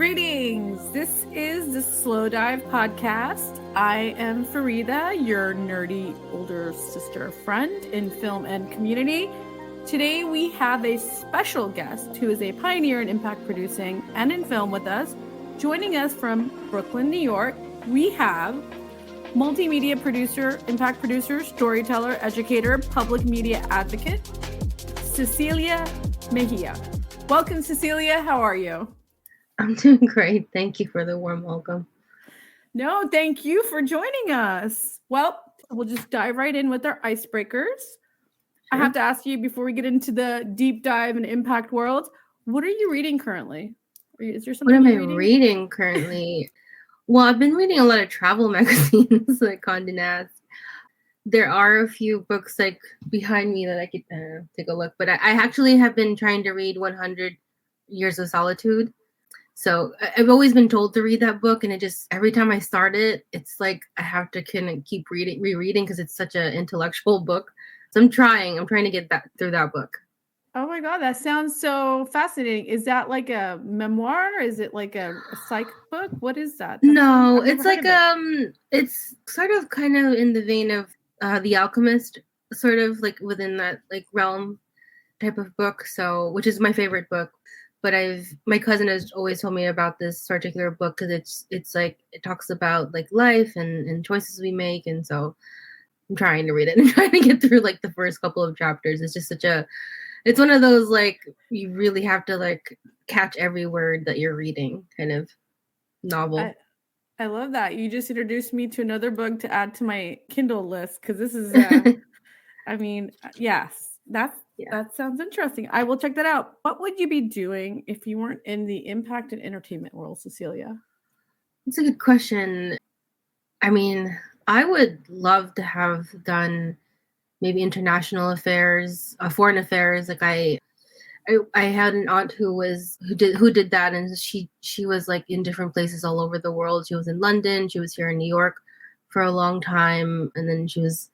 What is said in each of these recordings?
Greetings! This is the Slow Dive Podcast. I am Farida, your nerdy older sister friend in film and community. Today we have a special guest who is a pioneer in impact producing and in film with us. Joining us from Brooklyn, New York, we have multimedia producer, impact producer, storyteller, educator, public media advocate, Cecilia Mejia. Welcome, Cecilia. How are you? I'm doing great. Thank you for the warm welcome. No, thank you for joining us. Well, we'll just dive right in with our icebreakers. Sure. I have to ask you before we get into the deep dive and impact world, what are you reading currently? Is there something What am I reading currently? Well, I've been reading a lot of travel magazines like Condé Nast. There are a few books like behind me that I could take a look, but I actually have been trying to read 100 Years of Solitude. So I've always been told to read that book, and it just every time I start it, it's like I have to kind of keep rereading because it's such an intellectual book. So I'm trying to get that through that book. Oh my God, that sounds so fascinating. Is that like a memoir? Is it like a psych book? What is that? No, it's like it's sort of kind of in the vein of The Alchemist, sort of like within that like realm type of book. So, which is my favorite book. But my cousin has always told me about this particular book because it's like it talks about like life and choices we make, and so I'm trying to read it and trying to get through like the first couple of chapters. It's just it's one of those like you really have to like catch every word that you're reading kind of novel. I love that. You just introduced me to another book to add to my Kindle list because this is I mean, yes. That sounds interesting. I will check that out. What would you be doing if you weren't in the impact and entertainment world, Cecilia? That's a good question. I mean, I would love to have done maybe international affairs, foreign affairs. Like I had an aunt who did that, and she was like in different places all over the world. She was in London, she was here in New York for a long time, and then she was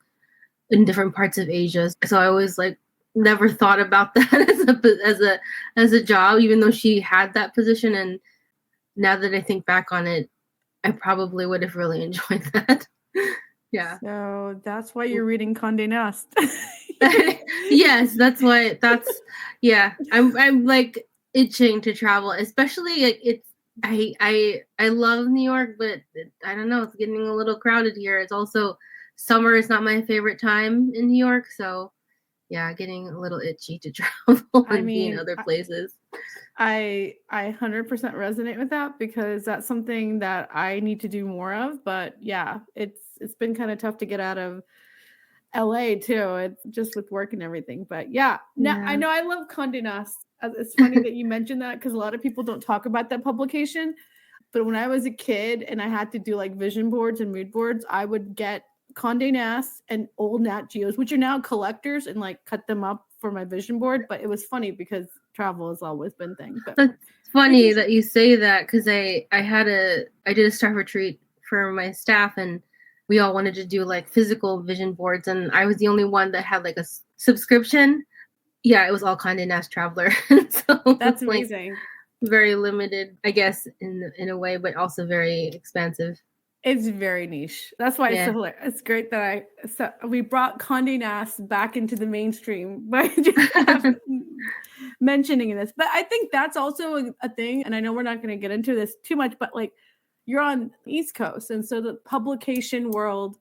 in different parts of Asia. So I always like never thought about that as a job, even though she had that position. And now that I think back on it, I probably would have really enjoyed that. Yeah. So that's why you're reading Condé Nast. Yes, that's why. I'm like itching to travel, especially like I love New York, but I don't know, it's getting a little crowded here. It's also summer is not my favorite time in New York, so yeah, getting a little itchy to travel and be in other places. I 100% resonate with that because that's something that I need to do more of. But yeah, it's been kind of tough to get out of LA too. It's just with work and everything. But yeah. Now I know I love Condé Nast. It's funny that you mentioned that because a lot of people don't talk about that publication. But when I was a kid and I had to do like vision boards and mood boards, I would get Condé Nast and old Nat Geos, which are now collectors, and like cut them up for my vision board. But it was funny because travel has always been thing. But that's funny that you say that because I did a staff retreat for my staff, and we all wanted to do like physical vision boards, and I was the only one that had like a subscription. Yeah, it was all Condé Nast Traveler. So that's amazing. Like, very limited, I guess, in a way, but also very expansive. It's very niche. That's why it's so hilarious. It's great that we brought Condé Nast back into the mainstream by just mentioning this. But I think that's also a thing. And I know we're not going to get into this too much, but like you're on the East Coast. And so the publication world,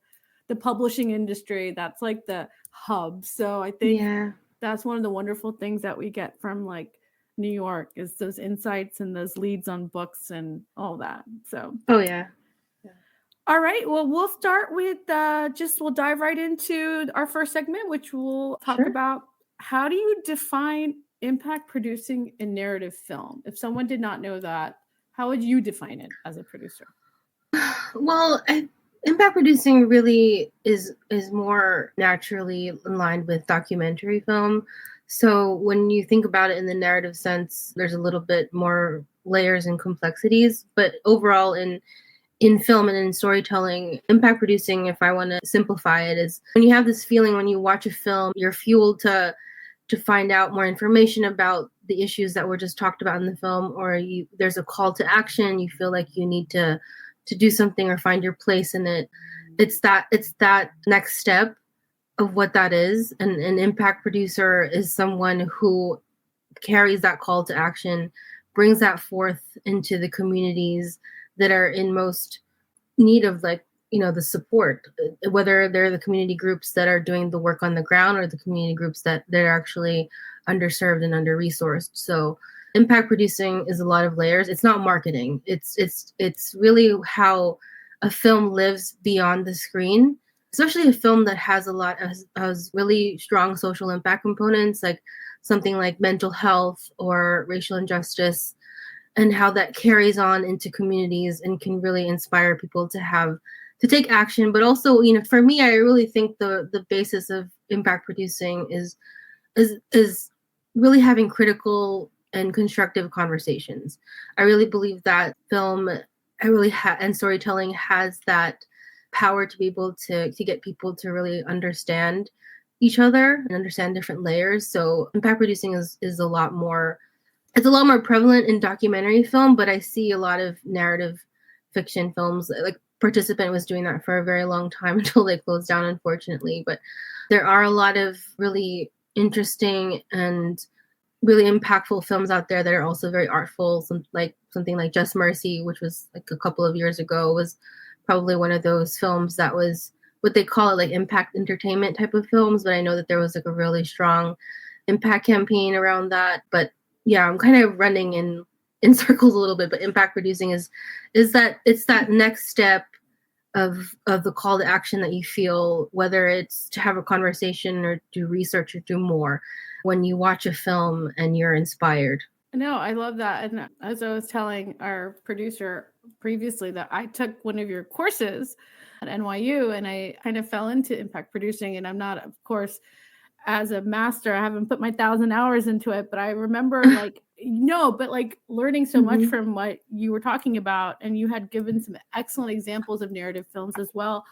the publishing industry, that's like the hub. So I think that's one of the wonderful things that we get from like New York is those insights and those leads on books and all that. So, oh yeah. All right. Well, we'll start with we'll dive right into our first segment, which we'll talk about how do you define impact producing in narrative film? If someone did not know that, how would you define it as a producer? Well, impact producing really is more naturally aligned with documentary film. So when you think about it in the narrative sense, there's a little bit more layers and complexities, but overall in film and in storytelling, impact producing, if I want to simplify it, is when you have this feeling when you watch a film, you're fueled to to find out more information about the issues that were just talked about in the film, or there's a call to action, you feel like you need to do something or find your place in it. It's that next step of what that is. And an impact producer is someone who carries that call to action, brings that forth into the communities that are in most need of, like, the support, whether they're the community groups that are doing the work on the ground or the community groups that they're actually underserved and under-resourced. So impact producing is a lot of layers. It's not marketing. It's really how a film lives beyond the screen, especially a film that has has really strong social impact components, like something like mental health or racial injustice, and how that carries on into communities and can really inspire people to take action. But also, for me, I really think the basis of impact producing is really having critical and constructive conversations. I really believe that film, and storytelling has that power to be able to get people to really understand each other and understand different layers. So impact producing is a lot more. It's a lot more prevalent in documentary film, but I see a lot of narrative fiction films. Like Participant was doing that for a very long time until they closed down, unfortunately. But there are a lot of really interesting and really impactful films out there that are also very artful. Something like Just Mercy, which was like a couple of years ago, was probably one of those films that was what they call it, like impact entertainment type of films. But I know that there was like a really strong impact campaign around that. But yeah, I'm kind of running in circles a little bit, but impact producing is that it's that next step of the call to action that you feel, whether it's to have a conversation or do research or do more, when you watch a film and you're inspired. No, I love that. And as I was telling our producer previously, that I took one of your courses at NYU and I kind of fell into impact producing. And I'm not, of course, as a master, I haven't put my 1,000 hours into it, but I remember learning so much from what you were talking about. And you had given some excellent examples of narrative films as well.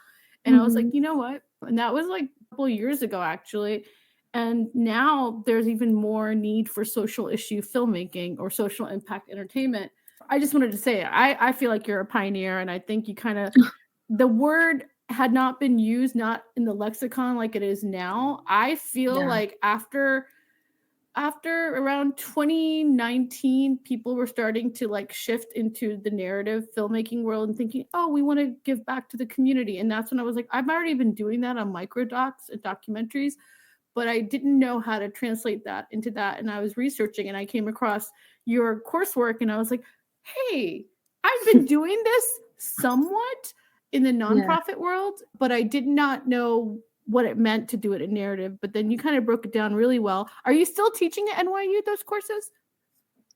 And I was like, you know what? And that was like a couple of years ago, actually. And now there's even more need for social issue filmmaking or social impact entertainment. I just wanted to say, I feel like you're a pioneer, and I think you kind of, the word had not been used, not in the lexicon like it is now. I feel like after around 2019, people were starting to like shift into the narrative filmmaking world and thinking, oh, we want to give back to the community. And that's when I was like, I've already been doing that on microdocs and documentaries, but I didn't know how to translate that into that. And I was researching and I came across your coursework and I was like, hey, I've been doing this somewhat in the nonprofit world, but I did not know what it meant to do it in narrative. But then you kind of broke it down really well. Are you still teaching at NYU those courses?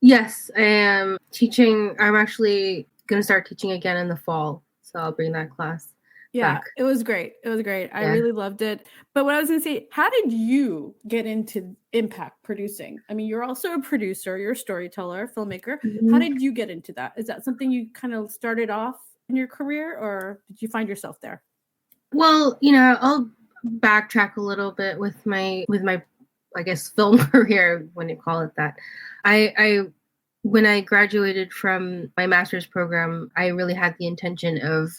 Yes, I am teaching. I'm actually going to start teaching again in the fall. So I'll bring that class back. It was great. It was great. I really loved it. But what I was going to say, how did you get into impact producing? I mean, you're also a producer, you're a storyteller, filmmaker. How did you get into that? Is that something you kind of started off in your career, or did you find yourself there? Well, I'll backtrack a little bit with my I guess film career, when you call it that. I when I graduated from my master's program, I really had the intention of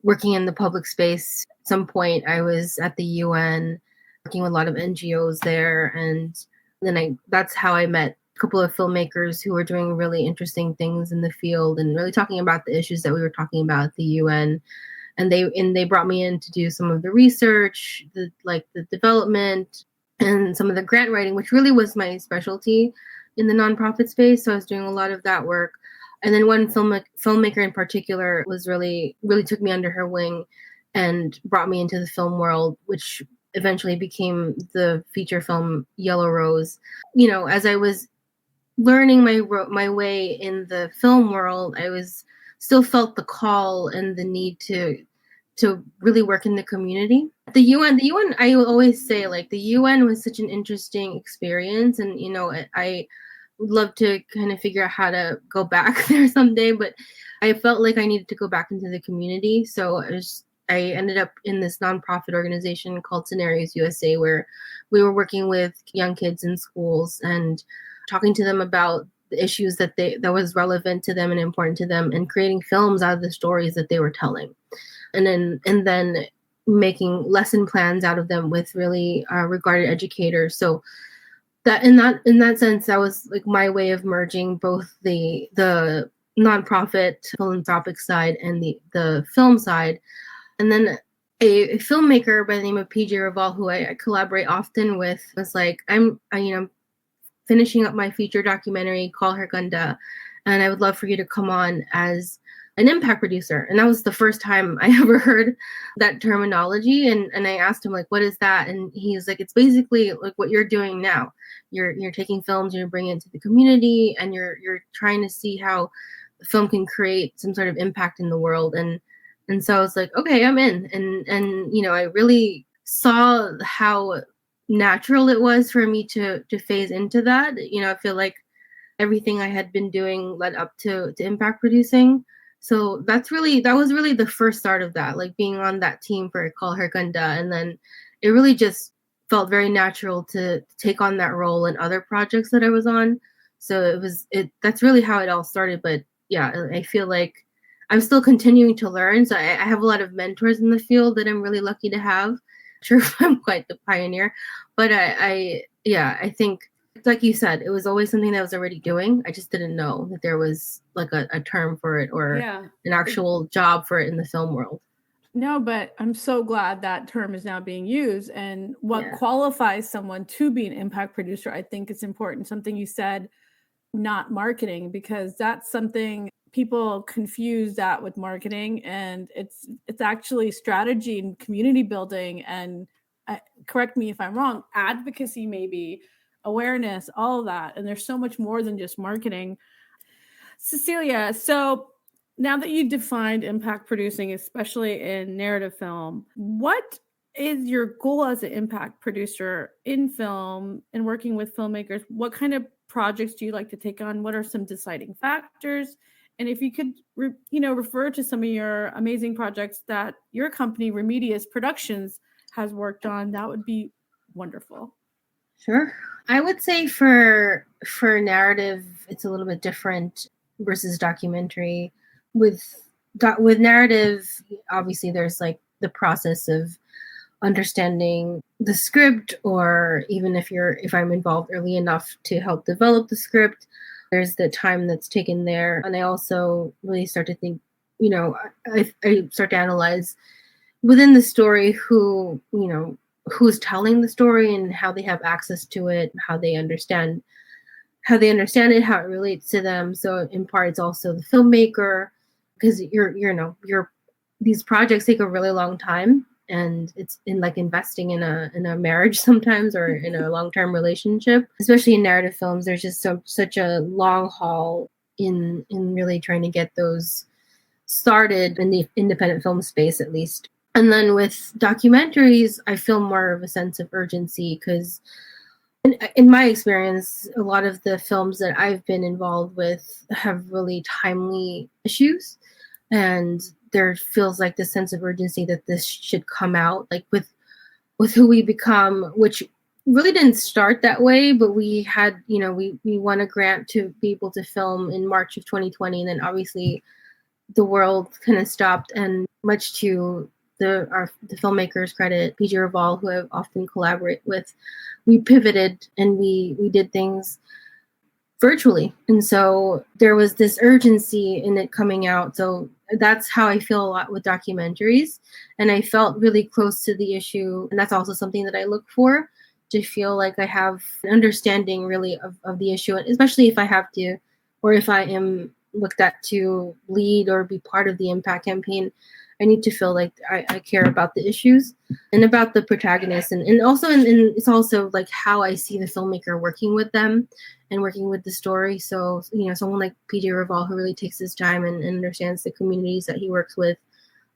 working in the public space. At some point I was at the UN working with a lot of NGOs there, and then that's how I met a couple of filmmakers who were doing really interesting things in the field and really talking about the issues that we were talking about at the UN. And they brought me in to do some of the research, the development, and some of the grant writing, which really was my specialty in the nonprofit space. So I was doing a lot of that work. And then one filmmaker in particular was really took me under her wing and brought me into the film world, which eventually became the feature film Yellow Rose. As I was learning my way in the film world, I was still felt the call and the need to really work in the community. The UN, I always say, like, the UN was such an interesting experience, and I would love to kind of figure out how to go back there someday, but I felt like I needed to go back into the community. So I ended up in this nonprofit organization called Scenarios USA, where we were working with young kids in schools and talking to them about the issues that was relevant to them and important to them, and creating films out of the stories that they were telling, and then making lesson plans out of them with really regarded educators. So that in that sense, that was like my way of merging both the nonprofit philanthropic side and the film side. And then a filmmaker by the name of PJ Raval, who I collaborate often with, was like, I'm finishing up my feature documentary, Call Her Gunda, and I would love for you to come on as an impact producer. And that was the first time I ever heard that terminology. And I asked him, like, what is that? And he's like, it's basically like what you're doing now. You're taking films, you're bringing it to the community, and you're trying to see how film can create some sort of impact in the world. And so I was like, okay, I'm in. And I really saw how natural it was for me to phase into that. I feel like everything I had been doing led up to impact producing. So that was really the first start of that, like being on that team for Call Her Gunda. And then it really just felt very natural to take on that role in other projects that I was on. So that's really how it all started. But yeah, I feel like I'm still continuing to learn. So I have a lot of mentors in the field that I'm really lucky to have. Sure, if I'm quite the pioneer, but I think, like you said, it was always something that I was already doing. I just didn't know that there was like a term for it, or an actual job for it in the film world. No, but I'm so glad that term is now being used. And what qualifies someone to be an impact producer, I think it's important. Something you said, not marketing, because that's something people confuse that with marketing, and it's actually strategy and community building, and correct me if I'm wrong, advocacy, maybe awareness, all of that. And there's so much more than just marketing. Cecilia, so now that you've defined impact producing, especially in narrative film, what is your goal as an impact producer in film and working with filmmakers? What kind of projects do you like to take on? What are some deciding factors? And if you could, refer to some of your amazing projects that your company, Remedius Productions, has worked on, that would be wonderful. Sure. I would say for narrative, it's a little bit different versus documentary. With narrative, obviously there's like the process of understanding the script, or even if I'm involved early enough to help develop the script, there's the time that's taken there. And I also really start to think, I start to analyze within the story who's telling the story and how they have access to it, how they understand it, how it relates to them. So in part, it's also the filmmaker, because these projects take a really long time, and it's in like investing in a marriage sometimes, or in a long-term relationship, especially in narrative films. There's just such a long haul in really trying to get those started in the independent film space, at least. And then with documentaries, I feel more of a sense of urgency, because in my experience, a lot of the films that I've been involved with have really timely issues, and there feels like this sense of urgency that this should come out, like with Who We Become, which really didn't start that way, but we had, we won a grant to be able to film in March of 2020, and then obviously the world kind of stopped, and much to the filmmakers' credit, PJ Raval, who I often collaborate with, we pivoted and we did things virtually. And so there was this urgency in it coming out. So that's how I feel a lot with documentaries. And I felt really close to the issue. And that's also something that I look for, to feel like I have an understanding really of the issue, especially if I have to, or if I am looked at to lead or be part of the impact campaign. I need to feel like I care about the issues and about the protagonists, and also it's also like how I see the filmmaker working with them and working with the story. So someone like PJ Raval, who really takes his time and understands the communities that he works with,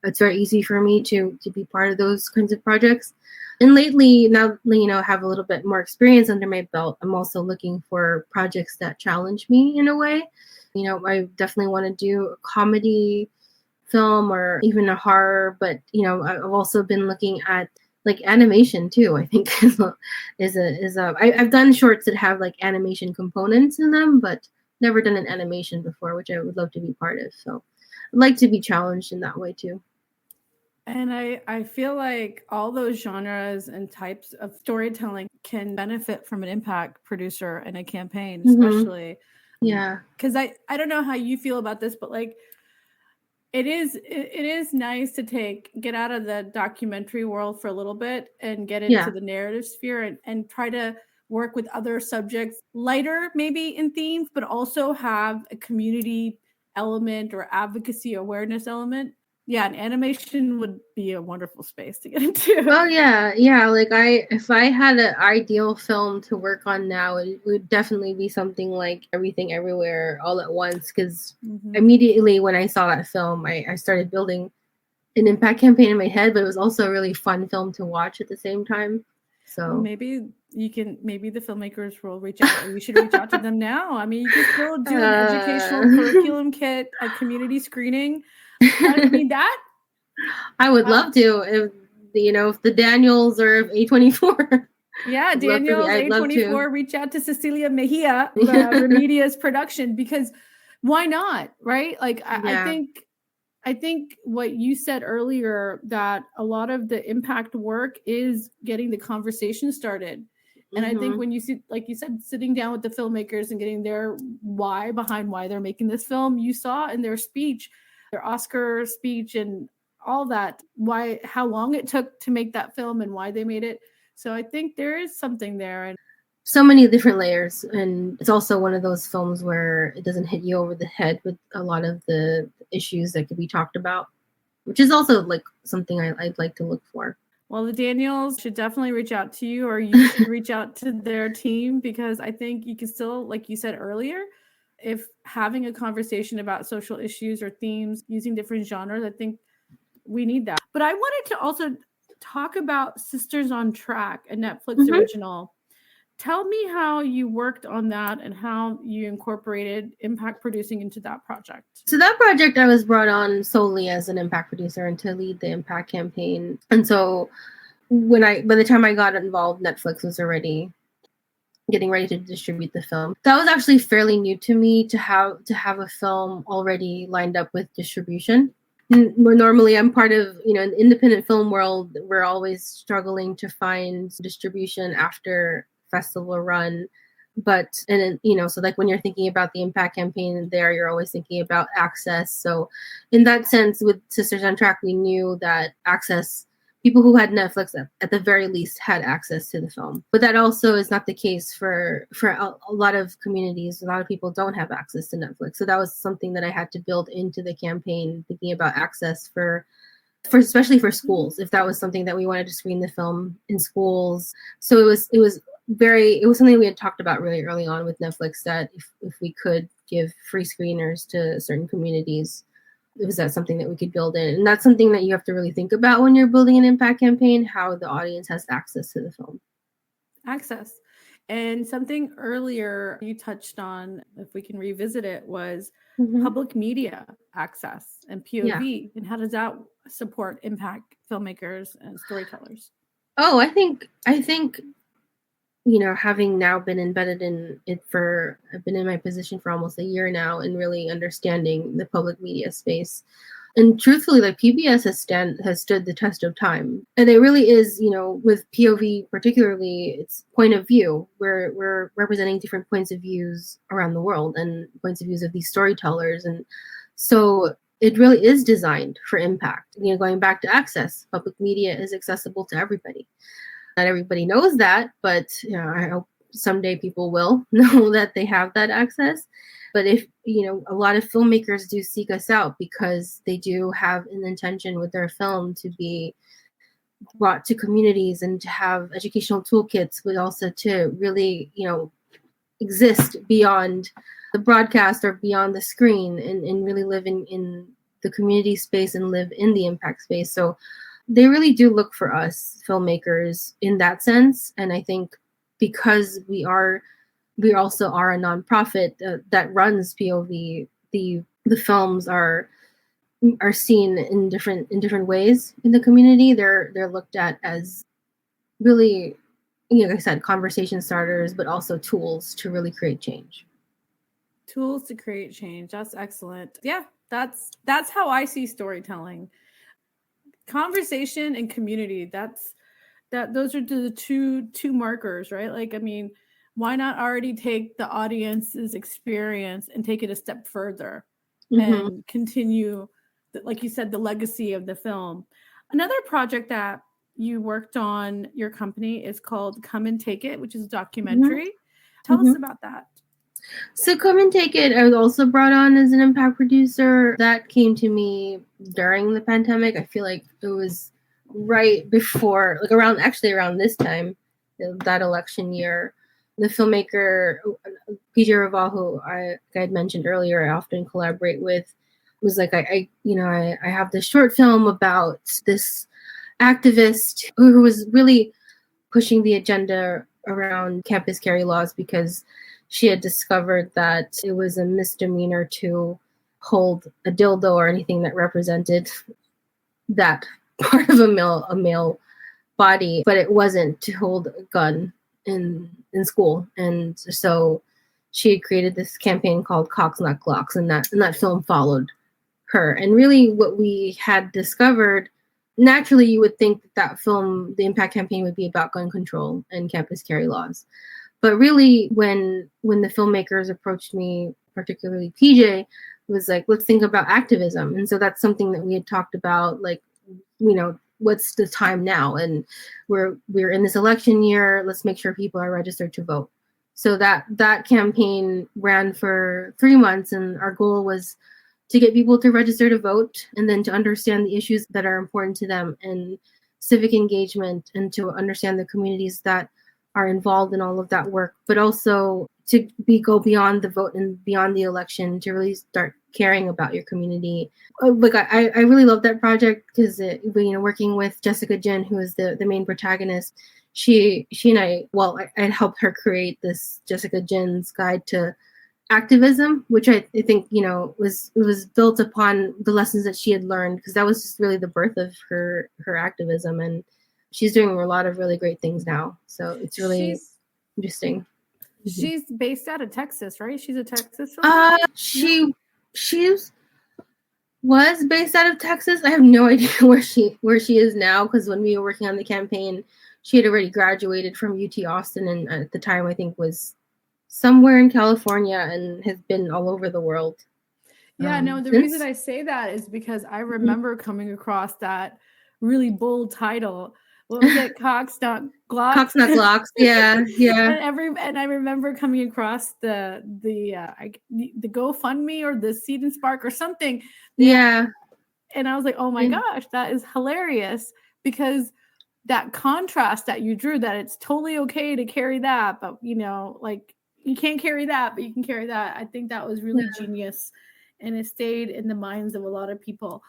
it's very easy for me to be part of those kinds of projects. And lately, now I have a little bit more experience under my belt, I'm also looking for projects that challenge me in a way. I definitely want to do a comedy film or even a horror, but I've also been looking at like animation too. I think I've done shorts that have like animation components in them, but never done an animation before, which I would love to be part of. So I'd like to be challenged in that way too. And I feel like all those genres and types of storytelling can benefit from an impact producer in a campaign, especially. Yeah. Because I don't know how you feel about this, but like it is nice to get out of the documentary world for a little bit and get into the narrative sphere and try to work with other subjects, lighter maybe in themes, but also have a community element or advocacy awareness element. Yeah, an animation would be a wonderful space to get into. Oh yeah. Like if I had an ideal film to work on now, it would definitely be something like Everything Everywhere All at Once. Because immediately when I saw that film, I started building an impact campaign in my head, but it was also a really fun film to watch at the same time. So well, maybe the filmmakers will reach out, or you should reach out to them now. I mean, you can still do an educational curriculum kit, a community screening. I mean, that I would love to, if the Daniels or A24. Yeah, Daniels, A24, reach out to Cecilia Mejia, Remedia's production, because why not, right? Like I think what you said earlier, that a lot of the impact work is getting the conversation started. And I think when you see, like you said, sitting down with the filmmakers and getting their why behind why they're making this film, you saw in their speech, their Oscar speech and all that, how long it took to make that film and why they made it. So I think there is something there. And so many different layers, and it's also one of those films where it doesn't hit you over the head with a lot of the issues that could be talked about, which is also like something I'd like to look for. Well, the Daniels should definitely reach out to you, or you should reach out to their team, because I think you can still, like you said earlier, if having a conversation about social issues or themes using different genres, I think we need that. But I wanted to also talk about Sisters on Track, a Netflix original. Tell me how you worked on that and how you incorporated impact producing into that project. So that project, I was brought on solely as an impact producer and to lead the impact campaign. And so by the time I got involved, Netflix was already getting ready to distribute the film. That was actually fairly new to me, to have a film already lined up with distribution. Normally I'm part of an independent film world. We're always struggling to find distribution after festival run, but so like when you're thinking about the impact campaign there, you're always thinking about access. So in that sense, with Sisters on Track, we knew that access, people who had Netflix at the very least had access to the film. But that also is not the case for a lot of communities. A lot of people don't have access to Netflix. So that was something that I had to build into the campaign, thinking about access for especially for schools, if that was something that we wanted to screen the film in schools. So it was something we had talked about really early on with Netflix, that if we could give free screeners to certain communities, was that something that we could build in? And that's something that you have to really think about when you're building an impact campaign, how the audience has access to the film. Access. And something earlier you touched on, if we can revisit it, was public media access and POV. And how does that support impact filmmakers and storytellers? Oh, I think having now been embedded in it I've been in my position for almost a year now, and really understanding the public media space. And truthfully, like PBS has stood the test of time. And it really is, with POV particularly, it's point of view. We're representing different points of views around the world and points of views of these storytellers. And so it really is designed for impact. Going back to access, public media is accessible to everybody. Not everybody knows that, but I hope someday people will know that they have that access. But if a lot of filmmakers do seek us out because they do have an intention with their film to be brought to communities and to have educational toolkits, but also to really exist beyond the broadcast or beyond the screen, and really live in the community space and live in the impact space. So they really do look for us filmmakers in that sense. And I think because we also are a nonprofit that runs POV, the films are are seen in different ways in the community. They're looked at as really, like I said, conversation starters, but also tools to really create change. Tools to create change. That's excellent. Yeah, that's how I see storytelling. Conversation and community. Those are the two markers, right? Like, I mean, why not already take the audience's experience and take it a step further and continue, like you said, the legacy of the film. Another project that you worked on, your company, is called Come and Take It, which is a documentary. Tell us about that. So Come and Take It, I was also brought on as an impact producer. That came to me during the pandemic. I feel like it was right before, like around this time, that election year. The filmmaker PJ Raval, who I had mentioned earlier, I often collaborate with, was like, I have this short film about this activist who was really pushing the agenda around campus carry laws because she had discovered that it was a misdemeanor to hold a dildo or anything that represented that part of a male body, but it wasn't to hold a gun in school. And so she had created this campaign called Cocks Not Glocks, and that film followed her. And really what we had discovered, naturally you would think that film, the impact campaign, would be about gun control and campus carry laws. But really when the filmmakers approached me, particularly PJ, was like, let's think about activism. And so that's something that we had talked about, like, what's the time now? And we're in this election year. Let's make sure people are registered to vote. So that campaign ran for 3 months, and our goal was to get people to register to vote, and then to understand the issues that are important to them, and civic engagement, and to understand the communities that are involved in all of that work, but also to go beyond the vote and beyond the election, to really start caring about your community. Like I really love that project because working with Jessica Jin, who is the main protagonist, she and I helped her create this Jessica Jin's Guide to Activism, which I think was built upon the lessons that she had learned, because that was just really the birth of her activism, and she's doing a lot of really great things now. So it's really interesting. She's based out of Texas, right? She's a Texas filmmaker? She was based out of Texas. I have no idea where she is now, because when we were working on the campaign, she had already graduated from UT Austin, and at the time I think was somewhere in California, and has been all over the world. Yeah, no, the reason I say that is because I remember coming across that really bold title. What was it? Cocks Not Glocks. Cocks Not Glocks. Yeah. and I remember coming across the GoFundMe or the Seed and Spark or something. Yeah. And I was like, oh my gosh, that is hilarious, because that contrast that you drew, that it's totally okay to carry that, but like you can't carry that, but you can carry that. I think that was really genius, and it stayed in the minds of a lot of people.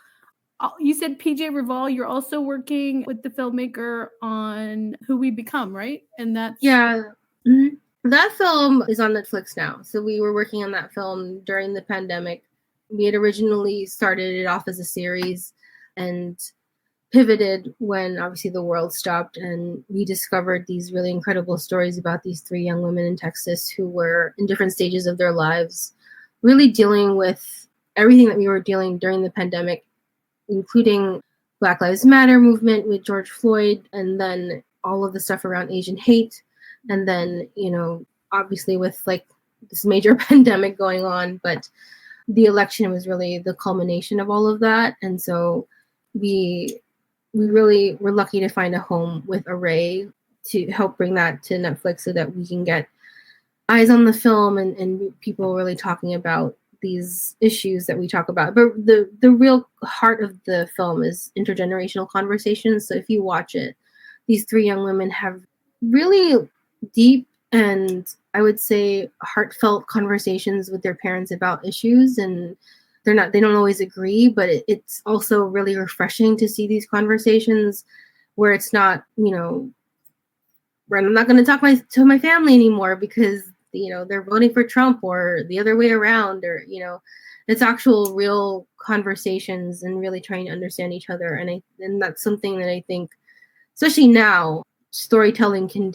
You said PJ Raval, you're also working with the filmmaker on Who We Become, right? And that's that film is on Netflix now. So we were working on that film during the pandemic. We had originally started it off as a series and pivoted when obviously the world stopped, and we discovered these really incredible stories about these 3 young women in Texas who were in different stages of their lives, really dealing with everything that we were dealing during the pandemic, including Black Lives Matter movement with George Floyd, and then all of the stuff around Asian hate, and then obviously with like this major pandemic going on. But the election was really the culmination of all of that, and so we really were lucky to find a home with Array to help bring that to Netflix, so that we can get eyes on the film and people really talking about these issues that we talk about. But the real heart of the film is intergenerational conversations. So if you watch it, these 3 young women have really deep and, I would say, heartfelt conversations with their parents about issues, and they don't always agree, but it's also really refreshing to see these conversations where it's not, I'm not going to talk to my family anymore because they're voting for Trump or the other way around, or it's actual real conversations and really trying to understand each other. And that's something that I think, especially now, storytelling can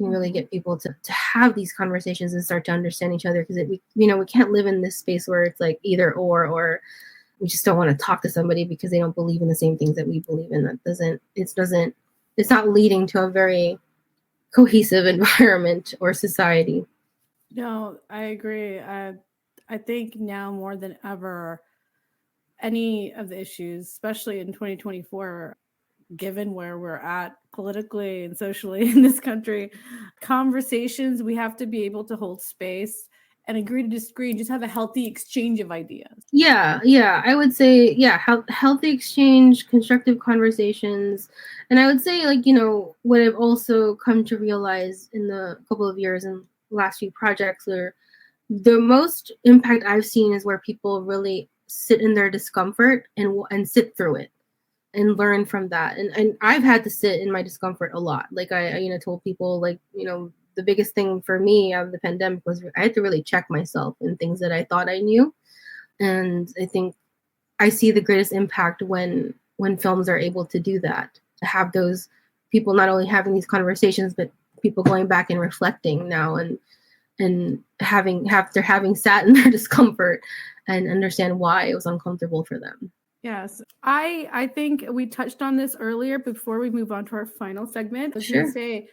really get people to have these conversations and start to understand each other, because we can't live in this space where it's like either or we just don't want to talk to somebody because they don't believe in the same things that we believe in. It's not leading to a very cohesive environment or society. No, I agree. I think now more than ever, any of the issues, especially in 2024, given where we're at politically and socially in this country, conversations, we have to be able to hold space and agree to disagree and just have a healthy exchange of ideas. Yeah, I would say, healthy exchange, constructive conversations. And I would say, like, what I've also come to realize in the couple of years and last few projects, are the most impact I've seen is where people really sit in their discomfort and sit through it and learn from that. And I've had to sit in my discomfort a lot. Like I told people, like, the biggest thing for me out of the pandemic was I had to really check myself in things that I thought I knew. And I think I see the greatest impact when films are able to do that, to have those people not only having these conversations, but people going back and reflecting now and after having sat in their discomfort and understand why it was uncomfortable for them. Yes, I think we touched on this earlier before we move on to our final segment. I was going to say,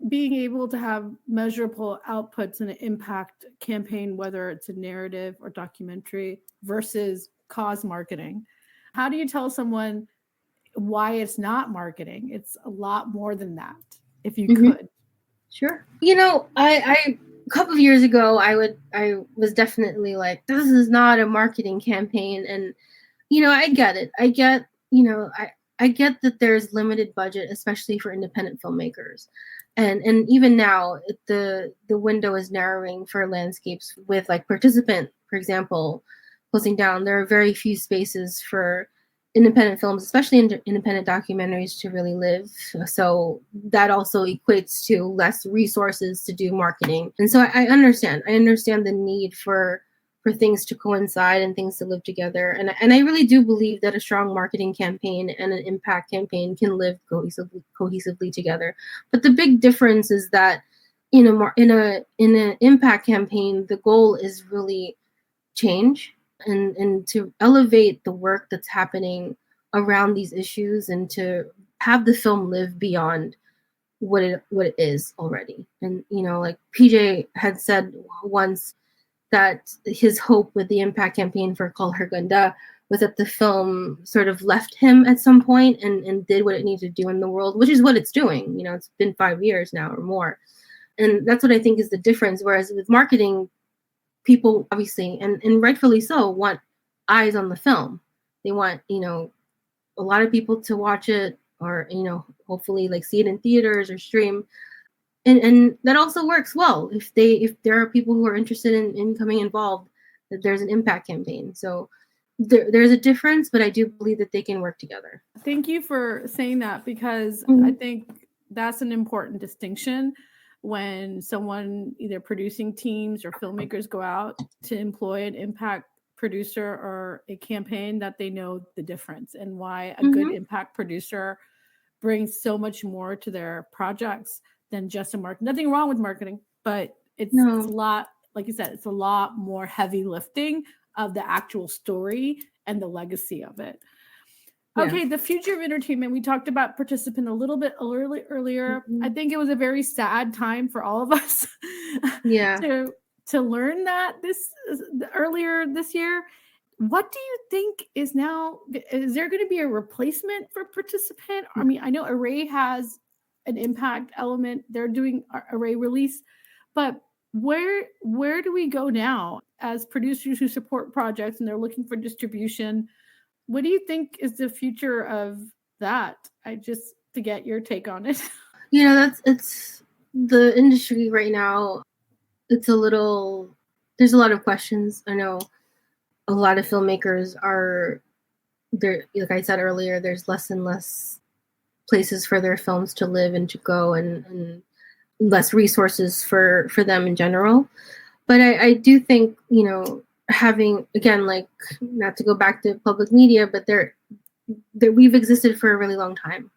being able to have measurable outputs in an impact campaign, whether it's a narrative or documentary versus cause marketing. How do you tell someone why it's not marketing? It's a lot more than that, if you could. Sure. I a couple of years ago, I was definitely like, this is not a marketing campaign. And, I get it. I get that there's limited budget, especially for independent filmmakers. And even now, the window is narrowing for landscapes with, like, Participant, for example, closing down. There are very few spaces for independent films, especially independent documentaries, to really live. So that also equates to less resources to do marketing. And so I understand the need for things to coincide and things to live together. And I really do believe that a strong marketing campaign and an impact campaign can live cohesively together. But the big difference is that in an impact campaign, the goal is really change and to elevate the work that's happening around these issues, and to have the film live beyond what it is already. And like PJ had said once, that his hope with the impact campaign for Call Her Gunda was that the film sort of left him at some point and did what it needed to do in the world, which is what it's doing. It's been 5 years now or more. And that's what I think is the difference. Whereas with marketing, people obviously, and rightfully so, want eyes on the film. They want, a lot of people to watch it, or, hopefully, like, see it in theaters or stream. And that also works well if there are people who are interested in becoming involved, that there's an impact campaign. So there's a difference, but I do believe that they can work together. Thank you for saying that, because I think that's an important distinction when someone, either producing teams or filmmakers, go out to employ an impact producer or a campaign, that they know the difference and why a good impact producer brings so much more to their projects than just a market. Nothing wrong with marketing, but it's a lot, like you said, it's a lot more heavy lifting of the actual story and the legacy of it. Okay, the future of entertainment. We talked about Participant a little bit earlier. I think it was a very sad time for all of us to learn that earlier this year. What do you think is now? Is there going to be a replacement for Participant? I mean, I know Array has an impact element. They're doing Array release, but where do we go now as producers who support projects and they're looking for distribution? What do you think is the future of that? To get your take on it. It's the industry right now. There's a lot of questions. I know a lot of filmmakers are there. Like I said earlier, there's less and less places for their films to live and to go. And less resources for them in general. But I do think, having, again, like, not to go back to public media, but we've existed for a really long time.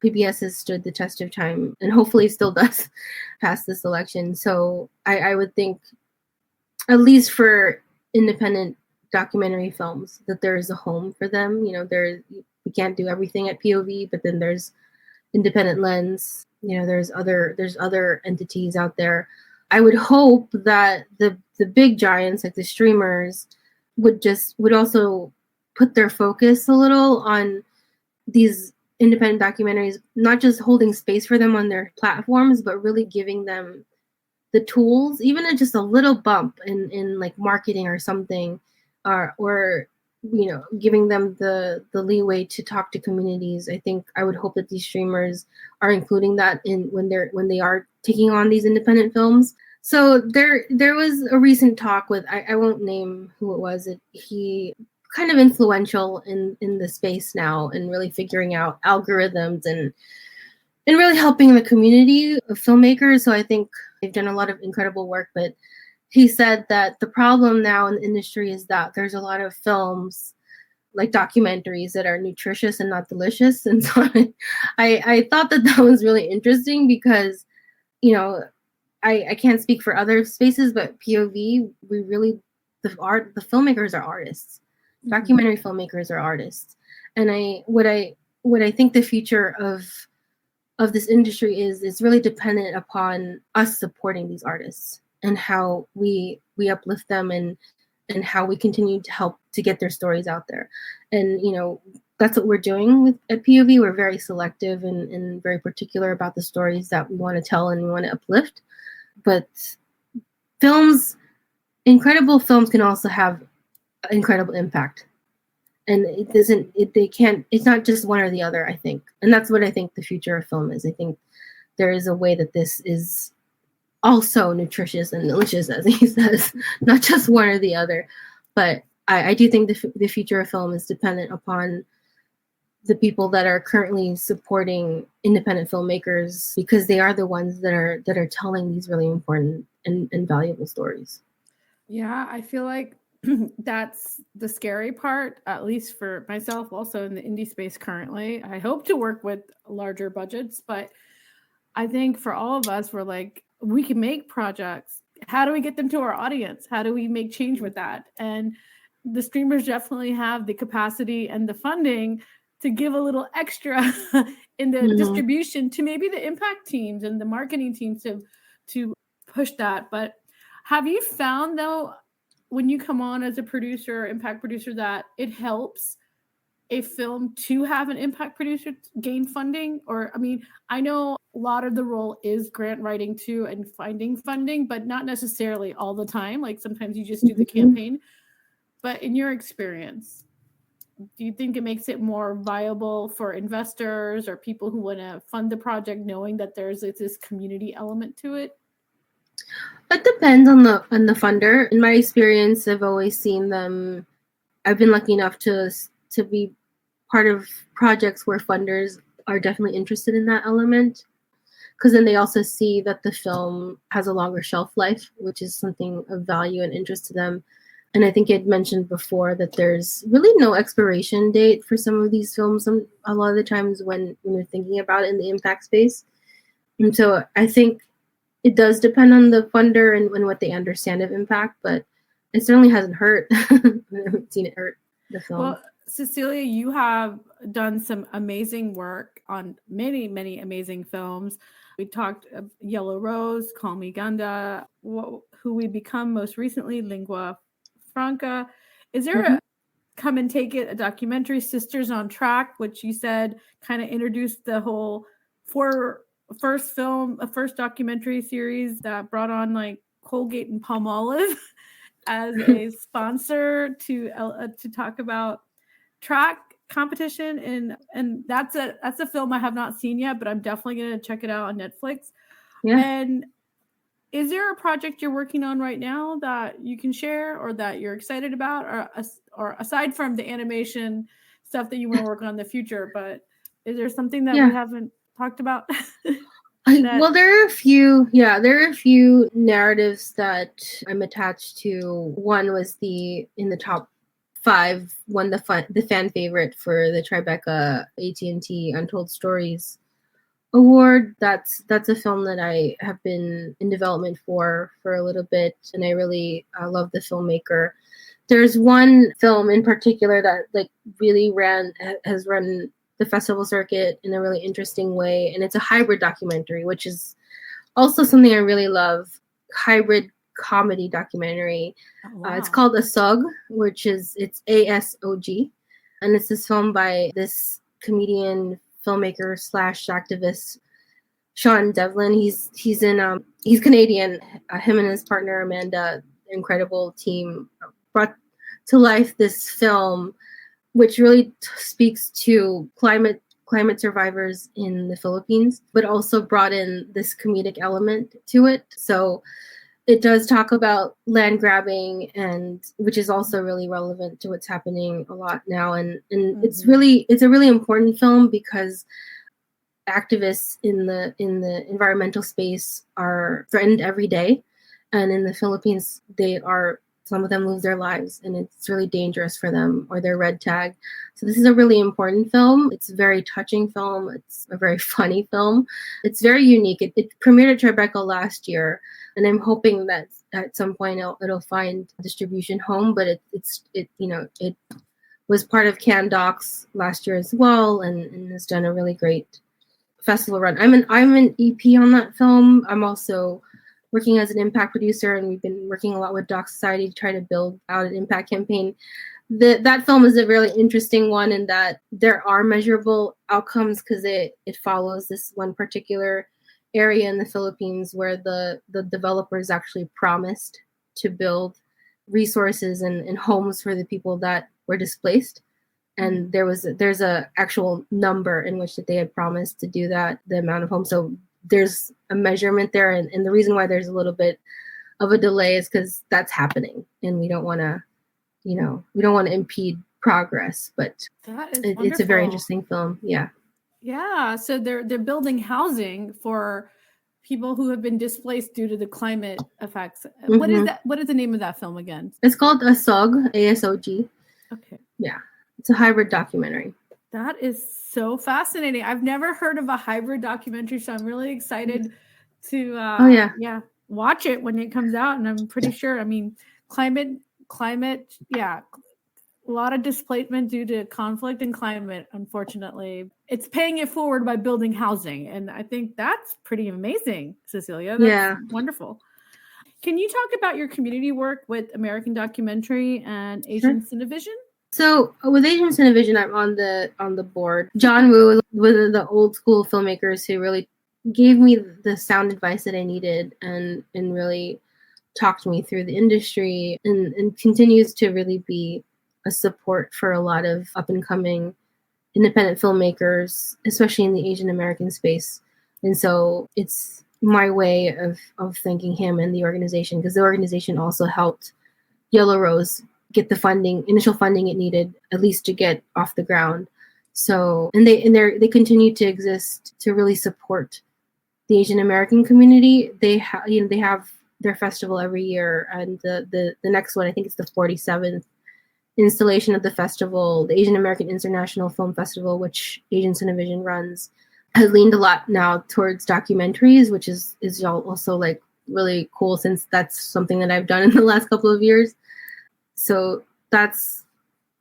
PBS has stood the test of time and hopefully still does past this election. So I would think, at least for independent documentary films, that there is a home for them. We can't do everything at POV, but then there's independent lens. There's other entities out there. I would hope that the big giants, like the streamers, would also put their focus a little on these independent documentaries, not just holding space for them on their platforms, but really giving them the tools, even just a little bump in like marketing or something, or giving them the leeway to talk to communities. I think I would hope that these streamers are including that in when they are taking on these independent films. So there was a recent talk with, I won't name who it was. He kind of influential in the space now, and really figuring out algorithms and really helping the community of filmmakers. So I think they've done a lot of incredible work. But he said that the problem now in the industry is that there's a lot of films, like documentaries, that are nutritious and not delicious. And so I thought that was really interesting because, I can't speak for other spaces, but POV, the filmmakers are artists. Mm-hmm. Documentary filmmakers are artists. And what I think the future of this industry is really dependent upon us supporting these artists and how we uplift them and how we continue to help to get their stories out there. And that's what we're doing at POV. We're very selective and very particular about the stories that we want to tell and we want to uplift. But incredible films can also have incredible impact. And it's not just one or the other, I think. And that's what I think the future of film is. I think there is a way that this is also nutritious and delicious, as he says, not just one or the other. But I do think the future of film is dependent upon the people that are currently supporting independent filmmakers, because they are the ones that are telling these really important and valuable stories. Yeah, I feel like that's the scary part, at least for myself, also in the indie space currently. I hope to work with larger budgets, but I think for all of us, we're like, we can make projects. How do we get them to our audience? How do we make change with that? And the streamers definitely have the capacity and the funding to give a little extra in the distribution to maybe the impact teams and the marketing teams to push that. But have you found, though, when you come on as a producer or impact producer, that it helps a film to have an impact producer gain funding? Or, I mean, I know a lot of the role is grant writing too and finding funding, but not necessarily all the time. Like sometimes you just do the campaign. But in your experience, do you think it makes it more viable for investors or people who want to fund the project, knowing that there's this community element to it? It depends on the funder. In my experience, I've always seen them. I've been lucky enough to be part of projects where funders are definitely interested in that element, because then they also see that the film has a longer shelf life, which is something of value and interest to them. And I think I'd mentioned before that there's really no expiration date for some of these films a lot of the times when you're thinking about it in the impact space. And so I think it does depend on the funder and what they understand of impact, but it certainly hasn't hurt. I haven't seen it hurt the film. Well, Cecilia, you have done some amazing work on many, many amazing films. We talked Yellow Rose, Call Me Ganda, Who We Become most recently, Lingua Franca. Is there a Come and Take It, a documentary, Sisters on Track, which you said kind of introduced the whole first documentary series that brought on like Colgate and Palmolive as a sponsor to talk about track competition, and that's a film I have not seen yet, but I'm definitely going to check it out on Netflix. Yeah. And is there a project you're working on right now that you can share or that you're excited about, or aside from the animation stuff that you want to work on in the future, but is there something that we haven't talked about? that Well, there are a few, yeah, there are a few narratives that I'm attached to. One was in the top five, won the fan favorite for the Tribeca AT&T Untold Stories Award. That's a film that I have been in development for a little bit, and I really love the filmmaker. There's one film in particular that like really has run the festival circuit in a really interesting way, and it's a hybrid documentary, which is also something I really love. Hybrid comedy documentary. oh, wow. It's called Asog, it's ASOG, and it's this film by this comedian, filmmaker slash activist Sean Devlin. He's Canadian. Him and his partner Amanda, incredible team, brought to life this film, which really speaks to climate survivors in the Philippines, but also brought in this comedic element to it. So it does talk about land grabbing, and which is also really relevant to what's happening a lot now. And it's a really important film because activists in the environmental space are threatened every day, and in the Philippines some of them lose their lives, and it's really dangerous for them, or they're red tagged. So this is a really important film. It's a very touching film. It's a very funny film. It's very unique. It premiered at Tribeca last year, and I'm hoping that at some point it'll find distribution home. But it was part of Can Docs last year as well, and has done a really great festival run. I'm an EP on that film. I'm also working as an impact producer, and we've been working a lot with Doc Society to try to build out an impact campaign. That film is a really interesting one in that there are measurable outcomes because it follows this one particular area in the Philippines where the developers actually promised to build resources and homes for the people that were displaced. And there's a actual number in which that they had promised to do that, the amount of homes. So there's a measurement there, and the reason why there's a little bit of a delay is because that's happening, and we don't want to impede progress. But it's a very interesting film. Yeah, so they're building housing for people who have been displaced due to the climate effects. Mm-hmm. What is that? What is the name of that film again? It's called Asog, ASOG. Okay. Yeah, it's a hybrid documentary. That is so fascinating. I've never heard of a hybrid documentary, so I'm really excited to watch it when it comes out. And I'm pretty sure, I mean, climate, yeah, a lot of displacement due to conflict and climate, unfortunately. It's paying it forward by building housing. And I think that's pretty amazing, Cecilia. That's wonderful. Can you talk about your community work with American Documentary and Asian Cinevision? So with Asian Cinevision, I'm on the board. John Woo was one of the old school filmmakers who really gave me the sound advice that I needed and really talked me through the industry and continues to really be a support for a lot of up and coming independent filmmakers, especially in the Asian American space. And so it's my way of thanking him and the organization, because the organization also helped Yellow Rose get the initial funding it needed, at least to get off the ground. So, and they continue to exist to really support the Asian American community. They have their festival every year, and the next one, I think it's the 47th installation of the festival, the Asian American International Film Festival, which Asian Cinevision runs, has leaned a lot now towards documentaries, which is also like really cool, since that's something that I've done in the last couple of years. So that's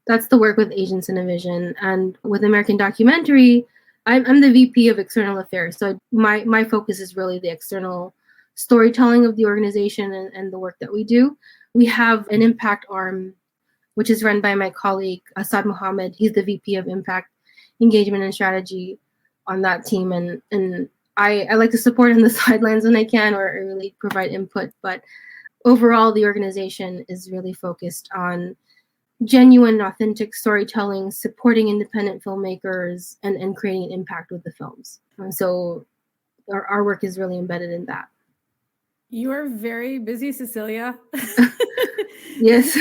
the work with Asian Cinevision. And with American Documentary, I'm the VP of External Affairs. So my focus is really the external storytelling of the organization and the work that we do. We have an impact arm, which is run by my colleague, Asad Mohammed. He's the VP of Impact Engagement and Strategy on that team. And I like to support on the sidelines when I can, or really provide input. But overall, the organization is really focused on genuine, authentic storytelling, supporting independent filmmakers, and creating an impact with the films. So our work is really embedded in that. You are very busy, Cecilia. Yes.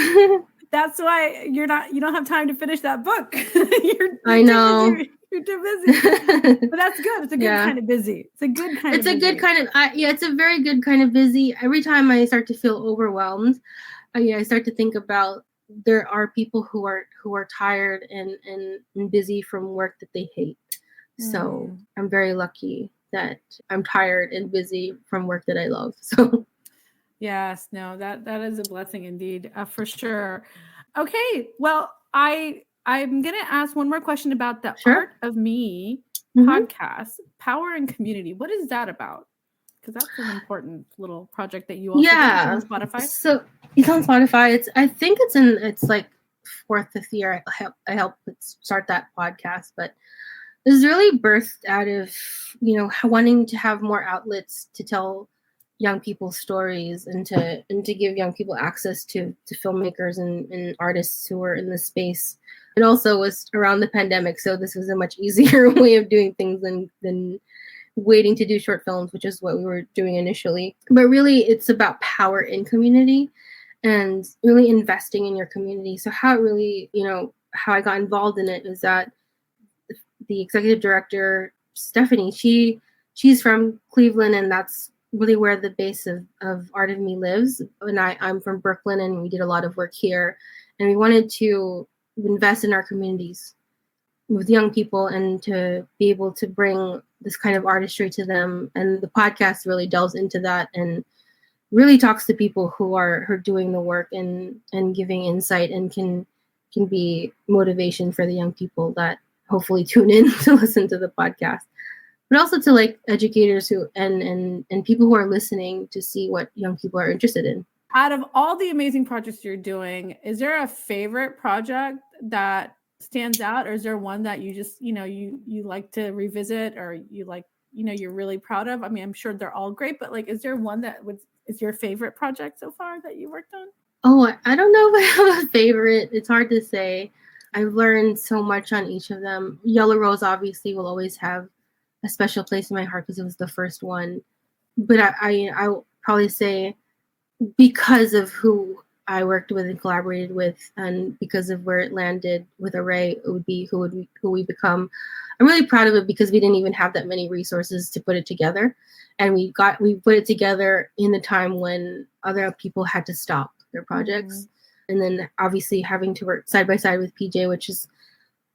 That's why you don't have time to finish that book. I know. You're too busy. But that's good. It's a good kind of busy. It's a good kind it's of a busy. good kind of it's a very good kind of busy. Every time I start to feel overwhelmed, I start to think about there are people who are tired and busy from work that they hate. So I'm very lucky that I'm tired and busy from work that I love. So yes, no, that is a blessing indeed, for sure. Okay, well, I'm gonna ask one more question about the Art of Me podcast, Power and Community. What is that about? Because that's an important little project that you also did on Spotify. So it's on Spotify. I think it's like fourth, fifth year. I helped start that podcast, but it was really birthed out of wanting to have more outlets to tell young people's stories and to give young people access to filmmakers and artists who are in the space. It also was around the pandemic, so this was a much easier way of doing things than waiting to do short films, which is what we were doing initially. But really, it's about power in community and really investing in your community. So how I got involved in it is that the executive director, Stephanie, she's from Cleveland, and that's really where the base of Art of Me lives. And I'm from Brooklyn, and we did a lot of work here. And we wanted to invest in our communities with young people and to be able to bring this kind of artistry to them. And the podcast really delves into that and really talks to people who are doing the work and giving insight and can be motivation for the young people that hopefully tune in to listen to the podcast, but also to like educators who and people who are listening to see what young people are interested in. Out of all the amazing projects you're doing, is there a favorite project that stands out, or is there one that you just you like to revisit, or you like you're really proud of? I mean, I'm sure they're all great, but like, is there one that is your favorite project so far that you worked on? Oh, I don't know if I have a favorite. It's hard to say. I've learned so much on each of them. Yellow Rose obviously will always have a special place in my heart because it was the first one. But I will probably say, because of who I worked with and collaborated with, and because of where it landed with Array, it would be who we become. I'm really proud of it because we didn't even have that many resources to put it together, and we put it together in a time when other people had to stop their projects, and then obviously having to work side by side with PJ, which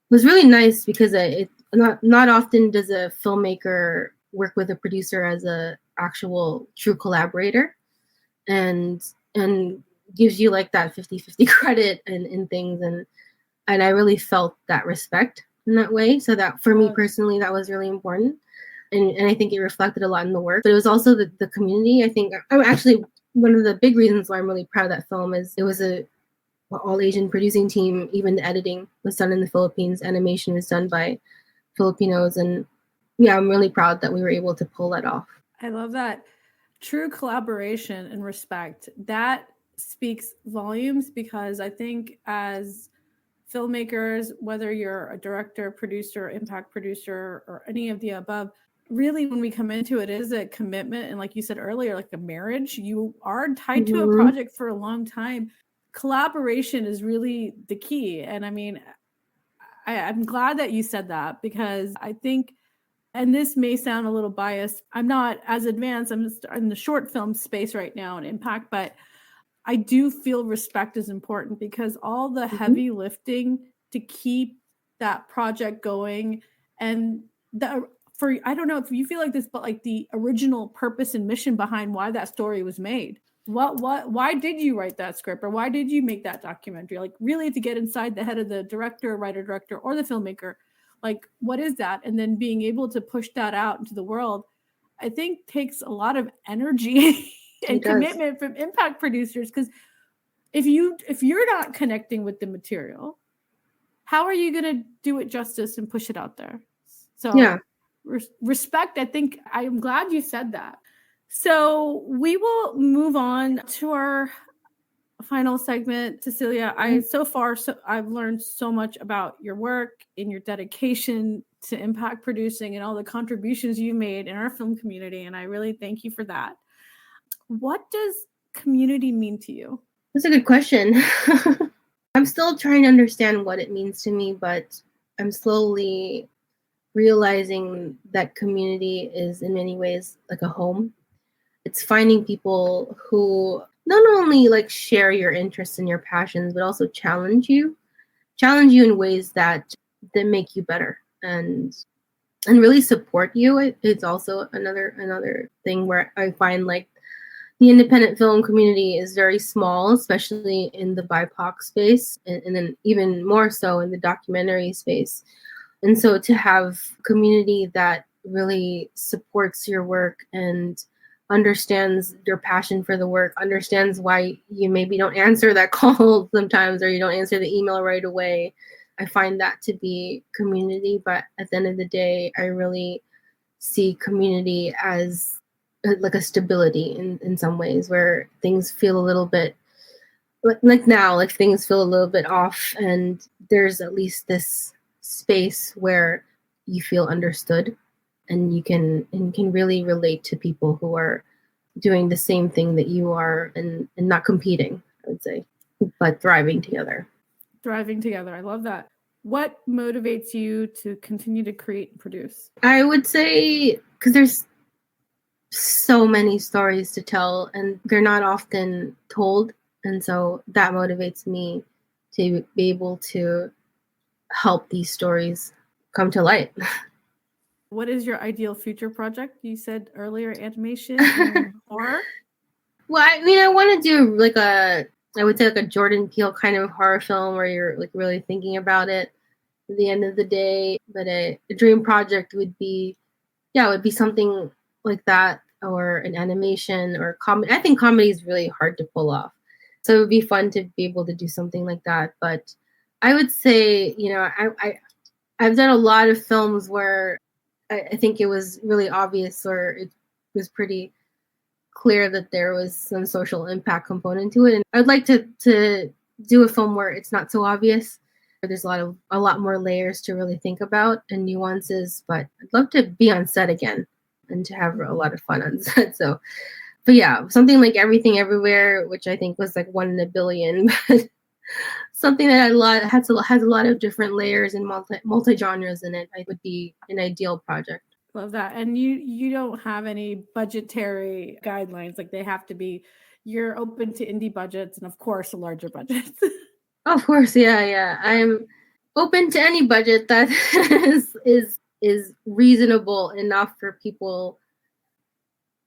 was really nice because it not often does a filmmaker work with a producer as a actual true collaborator, and gives you like that 50-50 credit and things, and I really felt that respect in that way. So that for me personally, that was really important, and I think it reflected a lot in the work. But it was also the community. I think actually one of the big reasons why I'm really proud of that film is it was a all Asian producing team. Even the editing was done in the Philippines. Animation was done by Filipinos, and yeah, I'm really proud that we were able to pull that off. I love that. True collaboration and respect, that speaks volumes, because I think as filmmakers, whether you're a director, producer, impact producer, or any of the above, really when we come into it is a commitment. And like you said earlier, like a marriage, you are tied to a project for a long time. Collaboration is really the key. And I mean, I'm glad that you said that, because I think, and this may sound a little biased, I'm not as advanced, I'm just in the short film space right now in impact, but I do feel respect is important, because all the heavy lifting to keep that project going, and I don't know if you feel like this, but like the original purpose and mission behind why that story was made. Why did you write that script, or why did you make that documentary? Like, really to get inside the head of the director, writer, director, or the filmmaker. Like, what is that? And then being able to push that out into the world, I think takes a lot of energy and commitment from impact producers. Because if you're not connecting with the material, how are you going to do it justice and push it out there? So yeah, respect. I think I'm glad you said that. So we will move on to our final segment. Cecilia, I've learned so much about your work and your dedication to impact producing and all the contributions you made in our film community, and I really thank you for that. What does community mean to you? That's a good question. I'm still trying to understand what it means to me, but I'm slowly realizing that community is in many ways like a home. It's finding people who not only like share your interests and your passions, but also challenge you in ways that make you better and really support you. It's also another thing where I find like the independent film community is very small, especially in the BIPOC space, and then even more so in the documentary space. And so to have community that really supports your work and understands your passion for the work, understands why you maybe don't answer that call sometimes, or you don't answer the email right away. I find that to be community. But at the end of the day, I really see community as like a stability in some ways, where things feel a little bit like now, like things feel a little bit off, and there's at least this space where you feel understood, and you can really relate to people who are doing the same thing that you are, and not competing, I would say, but thriving together. Thriving together. I love that. What motivates you to continue to create and produce? I would say because there's so many stories to tell, and they're not often told. And so that motivates me to be able to help these stories come to light. What is your ideal future project? You said earlier animation and horror. Well, I mean, I want to do like I would say like a Jordan Peele kind of horror film where you're like really thinking about it at the end of the day. But a dream project would be something like that, or an animation or comedy. I think comedy is really hard to pull off. So it would be fun to be able to do something like that. But I would say, I've done a lot of films where I think it was really obvious, or it was pretty clear that there was some social impact component to it. And I'd like to do a film where it's not so obvious. There's a lot more layers to really think about and nuances, but I'd love to be on set again and to have a lot of fun on set. So, but yeah, something like Everything Everywhere, which I think was like 1 in a billion, but something that has a lot of different layers and multi genres in it, I would be an ideal project. Love that. And you don't have any budgetary guidelines, like they have to be. You're open to indie budgets and of course larger budgets. Of course, yeah. I'm open to any budget that is reasonable enough for people,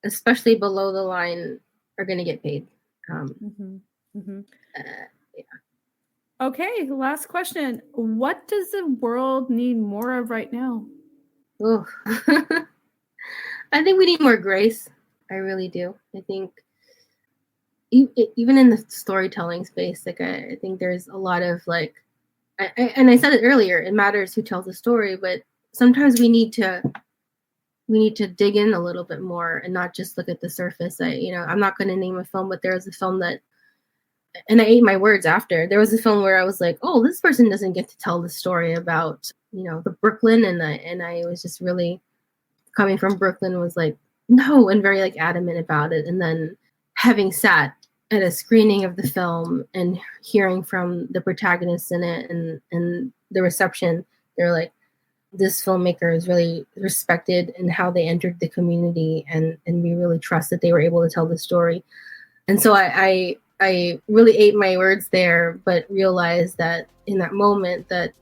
especially below the line, are going to get paid. Yeah. Okay, last question. What does the world need more of right now? Oh, I think we need more grace. I really do. I think even in the storytelling space, like I think there's a lot of like, and I said it earlier, it matters who tells the story, but sometimes we need to dig in a little bit more and not just look at the surface. I'm not going to name a film, but there was a film that, and I ate my words after. There was a film where I was like, oh, this person doesn't get to tell the story about, the Brooklyn. And I was just really, coming from Brooklyn, was like, no, and very like adamant about it. And then having sat at a screening of the film and hearing from the protagonists in it and the reception, they're like, this filmmaker is really respected in how they entered the community, and we really trust that they were able to tell the story. And so I really ate my words there, but realized that in that moment that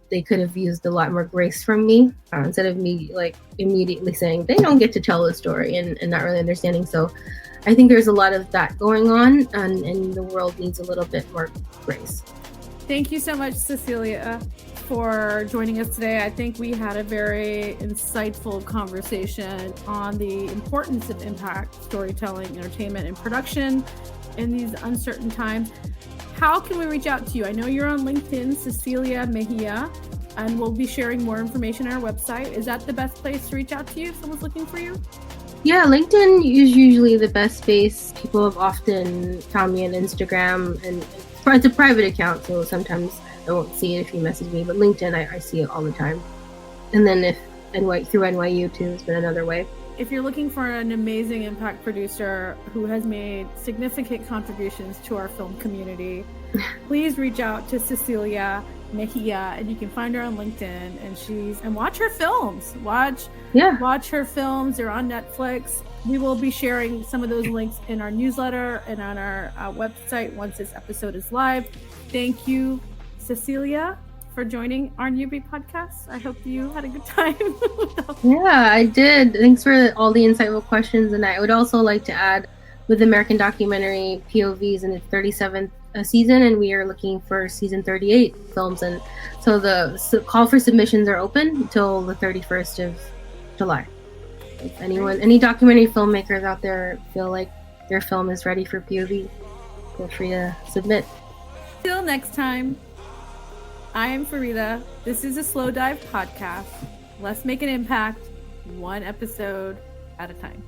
they could have used a lot more grace from me, instead of me like immediately saying they don't get to tell the story and not really understanding. So I think there's a lot of that going on, and the world needs a little bit more grace. Thank you so much, Cecilia, for joining us today. I think we had a very insightful conversation on the importance of impact storytelling, entertainment, and production in these uncertain times. How can we reach out to you? I know you're on LinkedIn, Cecilia Mejia, and we'll be sharing more information on our website. Is that the best place to reach out to you if someone's looking for you? Yeah, LinkedIn is usually the best space. People have often found me on Instagram, and it's a private account, so sometimes I won't see it if you message me, but LinkedIn, I see it all the time. And then through NYU too has been another way. If you're looking for an amazing impact producer who has made significant contributions to our film community, please reach out to Cecilia. Mejia, and you can find her on LinkedIn, and watch her films. Watch her films. They're on Netflix. We will be sharing some of those links in our newsletter and on our website once this episode is live. Thank you, Cecilia, for joining our newbie podcast. I hope you had a good time. Yeah, I did. Thanks for all the insightful questions. And I would also like to add, with American Documentary POVs in its 37th season, and we are looking for season 38 films. And so the call for submissions are open until the 31st of July. If any documentary filmmakers out there feel like their film is ready for POV, feel free to submit. Till next time, I am Farida. This is a Slow Dive podcast. Let's make an impact, one episode at a time.